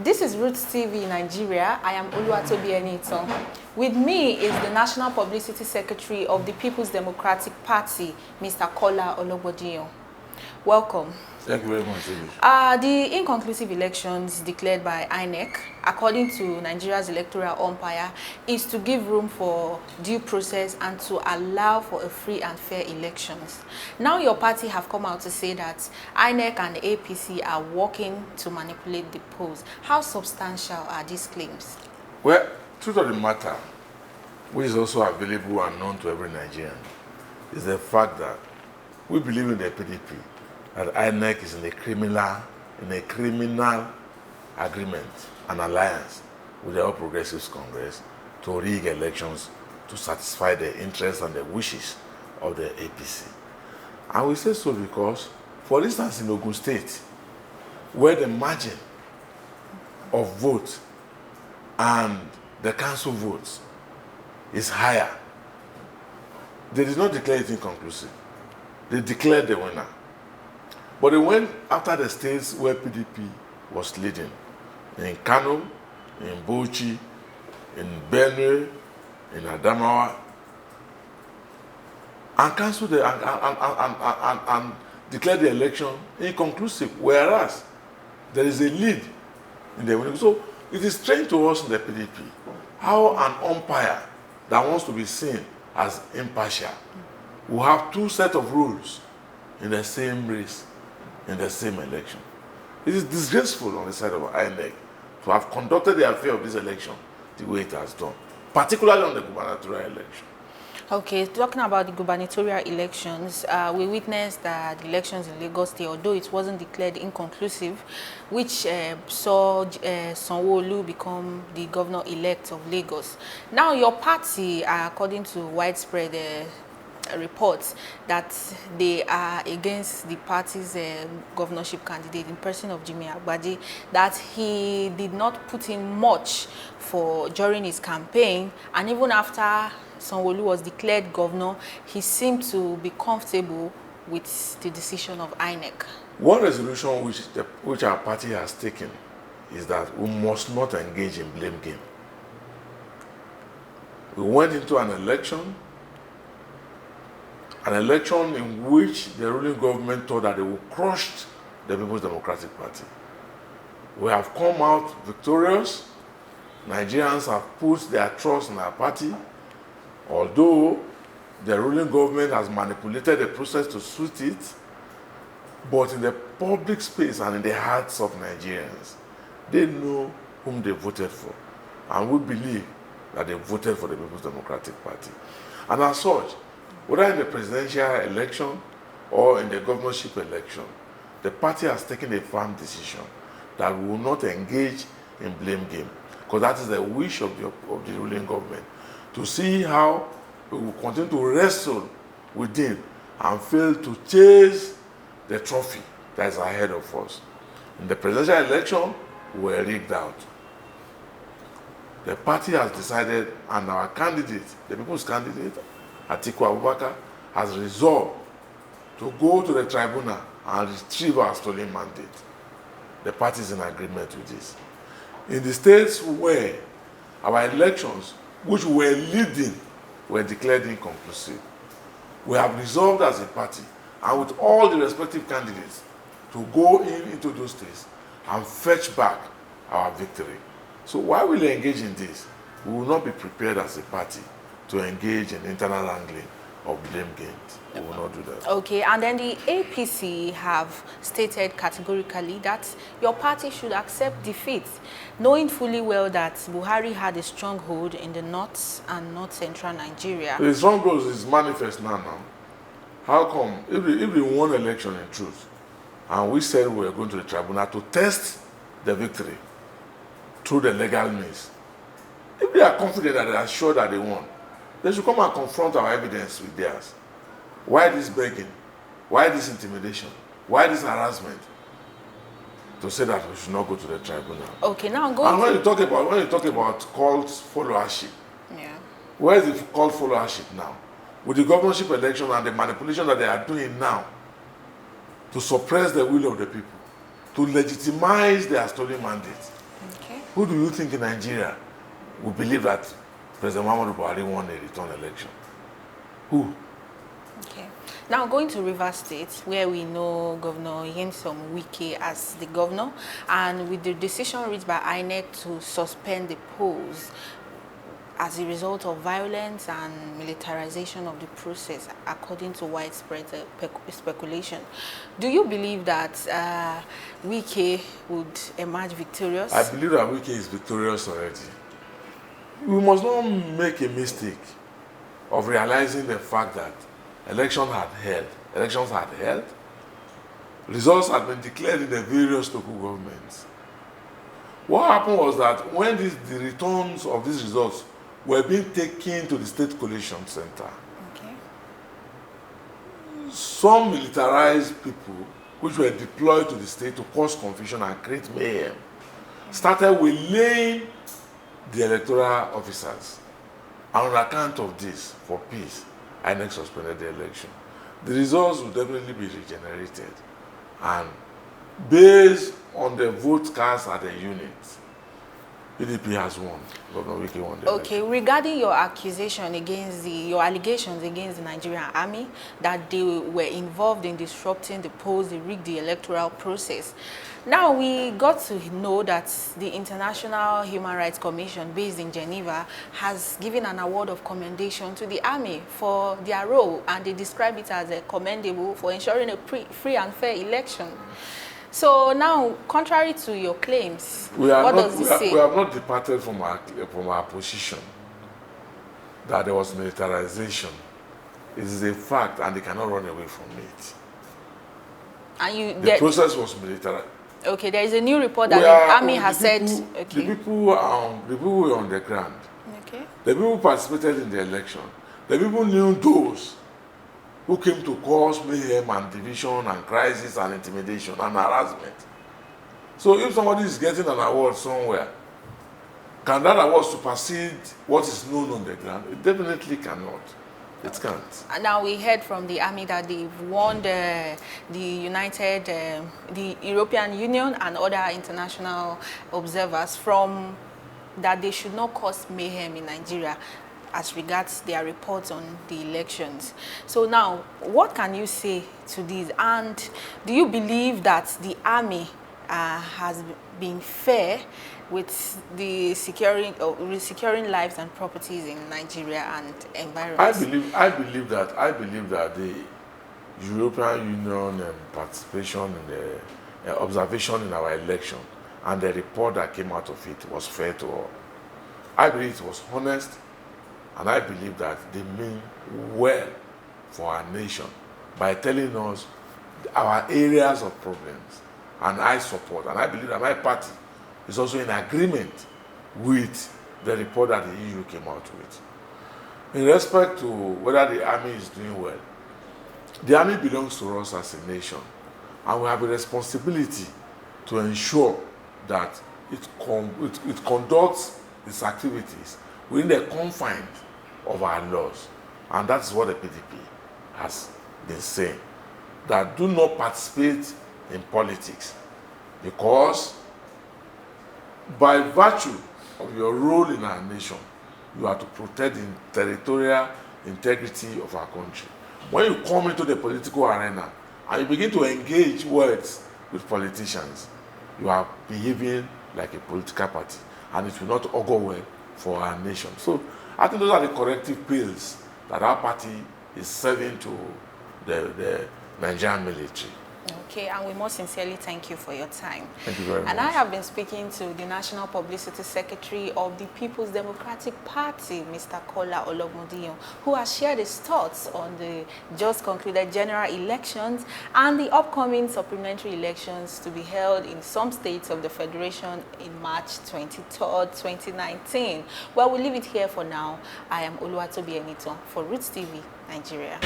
This is Roots TV Nigeria. I am Oluwatobi Enito. With me is the National Publicity Secretary of the People's Democratic Party, Mr. Kola Ologbodiyan. Welcome. Thank you very much. The inconclusive elections declared by INEC, according to Nigeria's electoral umpire, is to give room for due process and to allow for a free and fair elections. Now your party have come out to say that INEC and APC are working to manipulate the polls. How substantial are these claims? Well, truth of the matter, which is also available and known to every Nigerian, is the fact that we believe in the PDP. That INEC is in a criminal agreement, an alliance with the All Progressives Congress to rig elections to satisfy the interests and the wishes of the APC. And we say so because, for instance, in Ogun State, where the margin of vote and the council votes is higher, they did not declare it inconclusive. They declared the winner. But they went after the states where PDP was leading, in Kano, in Bauchi, in Benue, in Adamawa, and cancelled the and declared the election inconclusive, whereas there is a lead in the winning. So it is strange to us in the PDP how an umpire that wants to be seen as impartial will have two sets of rules in the same race, in the same election. It is disgraceful on the side of INEC to have conducted the affair of this election the way it has done, particularly on the gubernatorial election. Okay, talking about the gubernatorial elections, we witnessed that the elections in Lagos State, although it wasn't declared inconclusive, which saw Sanwo-Olu become the governor-elect of Lagos. Now, your party, according to widespread reports, that they are against the party's governorship candidate in person of Jimmy Agbaje, that he did not put in much during his campaign, and even after Sanwo-Olu was declared governor, he seemed to be comfortable with the decision of INEC. One resolution which our party has taken is that we must not engage in blame game. We went into an election in which the ruling government thought that they would crush the People's Democratic Party. We have come out victorious. Nigerians have put their trust in our party, although the ruling government has manipulated the process to suit it. But in the public space and in the hearts of Nigerians, they know whom they voted for. And we believe that they voted for the People's Democratic Party. And as such, whether in the presidential election or in the governorship election, the party has taken a firm decision that we will not engage in blame game, because that is the wish of the ruling government, to see how we will continue to wrestle within and fail to chase the trophy that is ahead of us. In the presidential election, we were rigged out. The party has decided, and our candidate, the people's candidate, Atiku Abubakar, has resolved to go to the tribunal and retrieve our stolen mandate. The party is in agreement with this. In the states where our elections, which were leading, were declared inconclusive, we have resolved as a party, and with all the respective candidates, to go into those states and fetch back our victory. So while we engage in this, we will not be prepared as a party to engage in internal wrangling of blame games. We will not do that. Okay, and then the APC have stated categorically that your party should accept defeat, knowing fully well that Buhari had a stronghold in the north and north-central Nigeria. The stronghold is manifest now. How come, if we won election in truth, and we said we were going to the tribunal to test the victory through the legal means, if they are confident that they are sure that they won, they should come and confront our evidence with theirs. Why this begging? Why this intimidation? Why this harassment? To say that we should not go to the tribunal. Okay, now and when you talk about called followership, yeah, where is the called followership now? With the governorship election and the manipulation that they are doing now to suppress the will of the people, to legitimize their stolen mandate. Who do you think in Nigeria will believe that President Muhammadu Buhari won a return election? Who? Okay. Now going to Rivers State, where we know Governor Nyesom Wike as the governor, and with the decision reached by INEC to suspend the polls as a result of violence and militarization of the process, according to widespread speculation. Do you believe that Wike would emerge victorious? I believe that Wike is victorious already. We must not make a mistake of realizing the fact that elections had held, results had been declared in the various local governments. What happened was that when the returns of these results were being taken to the State Collation Center, Okay. some militarized people, which were deployed to the state to cause confusion and create mayhem, started waylaying the electoral officers. And on account of this, for peace, INEC suspended the election. The results will definitely be regenerated. And based on the vote cast at the units, PDP has won. Governor Wike won the election. Regarding your accusation against your allegations against the Nigerian army that they were involved in disrupting the polls, they rigged the electoral process. Now we got to know that the International Human Rights Commission, based in Geneva, has given an award of commendation to the army for their role, and they describe it as commendable for ensuring a free and fair election. So now, contrary to your claims, what does it say? We have not departed from our position that there was militarization. It is a fact, and they cannot run away from it. And the process was militarized. Okay, there is a new report that the army has said. Okay. The people were on the ground. Okay. The people who participated in the election. The people knew those who came to cause mayhem and division and crisis and intimidation and harassment. So if somebody is getting an award somewhere, can that award supersede what is known on the ground? It definitely cannot. It can't. And now we heard from the army that they've warned the European Union and other international observers that they should not cause mayhem in Nigeria as regards their reports on the elections. So now, what can you say to this? And do you believe that the army has been fair with the securing lives and properties in Nigeria and environment? I believe that the European Union participation in the observation in our election and the report that came out of it was fair to all. I believe it was honest, and I believe that they mean well for our nation by telling us our areas of problems. And I support, and I believe that my party is also in agreement with the report that the EU came out with. In respect to whether the army is doing well, the army belongs to us as a nation, and we have a responsibility to ensure that it conducts its activities within the confines of our laws. And that's what the PDP has been saying, that do not participate in politics, because by virtue of your role in our nation, you are to protect the territorial integrity of our country. When you come into the political arena and you begin to engage words with politicians, you are behaving like a political party, and it will not augur well for our nation. So I think those are the corrective pills that our party is serving to the Nigerian military. Okay, and we most sincerely thank you for your time. Thank you very much. And I have been speaking to the National Publicity Secretary of the People's Democratic Party, Mr. Kola Ologmodiyan, who has shared his thoughts on the just concluded general elections and the upcoming supplementary elections to be held in some states of the Federation in March 23rd, 2019. Well, we'll leave it here for now. I am Oluwatobi Eniton for Roots TV, Nigeria.